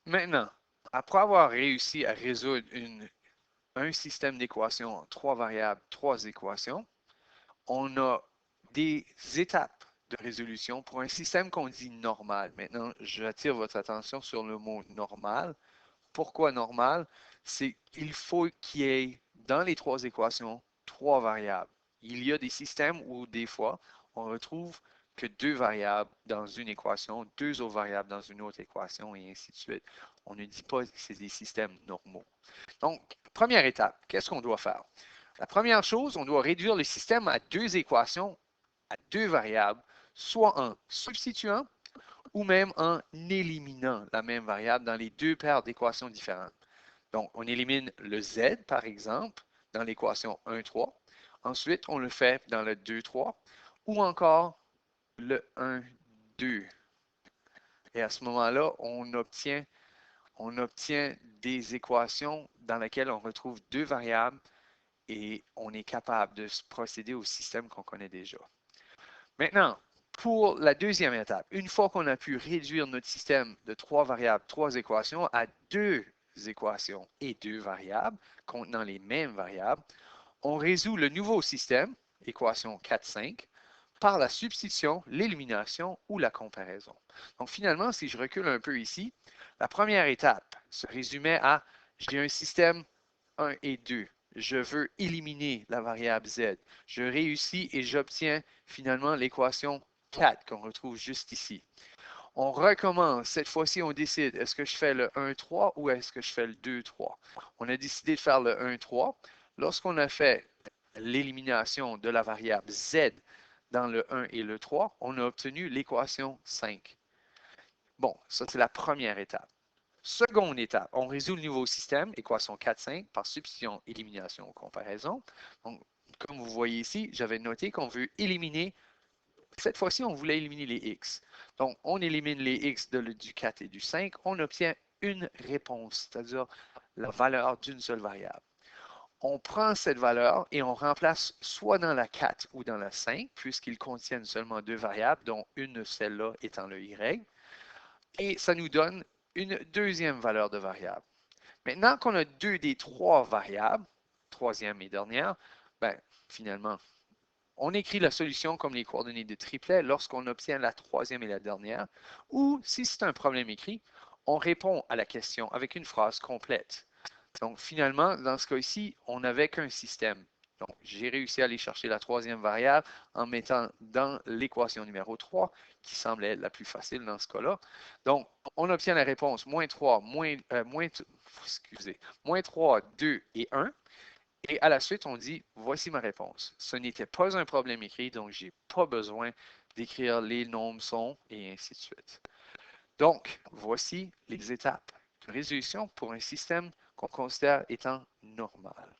Maintenant, après avoir réussi à résoudre un système d'équations en 3 variables, 3 équations, on a des étapes de résolution pour un système qu'on dit normal. Maintenant, j'attire votre attention sur le mot normal. Pourquoi normal? C'est qu'il faut qu'il y ait dans les 3 équations 3 variables. Il y a des systèmes où des fois, on retrouve que 2 variables dans une équation, 2 autres variables dans une autre équation, et ainsi de suite. On ne dit pas que c'est des systèmes normaux. Donc, première étape, qu'est-ce qu'on doit faire? La première chose, on doit réduire le système à 2 équations à 2 variables, soit en substituant ou même en éliminant la même variable dans les 2 paires d'équations différentes. Donc, on élimine le z, par exemple, dans l'équation 1,3. Ensuite, on le fait dans le 2,3 ou encore le 1,2. Et à ce moment-là, on obtient des équations dans lesquelles on retrouve 2 variables et on est capable de procéder au système qu'on connaît déjà. Maintenant, pour la deuxième étape, une fois qu'on a pu réduire notre système de 3 variables, 3 équations à 2 équations et 2 variables contenant les mêmes variables, on résout le nouveau système, équation 4, 5, par la substitution, l'élimination ou la comparaison. Donc finalement, si je recule un peu ici, la première étape se résumait à j'ai un système 1 et 2. Je veux éliminer la variable z. Je réussis et j'obtiens finalement l'équation 4 qu'on retrouve juste ici. On recommence. Cette fois-ci, on décide, est-ce que je fais le 1,3 ou est-ce que je fais le 2,3? On a décidé de faire le 1,3. Lorsqu'on a fait l'élimination de la variable z dans le 1 et le 3, on a obtenu l'équation 5. Bon, ça c'est la première étape. Seconde étape, on résout le nouveau système, équation 4, 5, par substitution, élimination ou comparaison. Donc, comme vous voyez ici, j'avais noté qu'on veut éliminer, cette fois-ci, on voulait éliminer les x. Donc, on élimine les x du 4 et du 5, on obtient une réponse, c'est-à-dire la valeur d'une seule variable. On prend cette valeur et on remplace soit dans la 4 ou dans la 5, puisqu'ils contiennent seulement 2 variables, dont une, celle-là, étant le y. Et ça nous donne une deuxième valeur de variable. Maintenant qu'on a 2 des 3 variables, troisième et dernière, ben, finalement, on écrit la solution comme les coordonnées de triplet lorsqu'on obtient la troisième et la dernière, ou si c'est un problème écrit, on répond à la question avec une phrase complète. Donc, finalement, dans ce cas-ci, on n'avait qu'un système. Donc, j'ai réussi à aller chercher la troisième variable en mettant dans l'équation numéro 3, qui semblait la plus facile dans ce cas-là. Donc, on obtient la réponse moins 3, moins 3, 2 et 1. Et à la suite, on dit, voici ma réponse. Ce n'était pas un problème écrit, donc je n'ai pas besoin d'écrire les nombres sont et ainsi de suite. Donc, voici les étapes de résolution pour un système qu'on considère étant normal.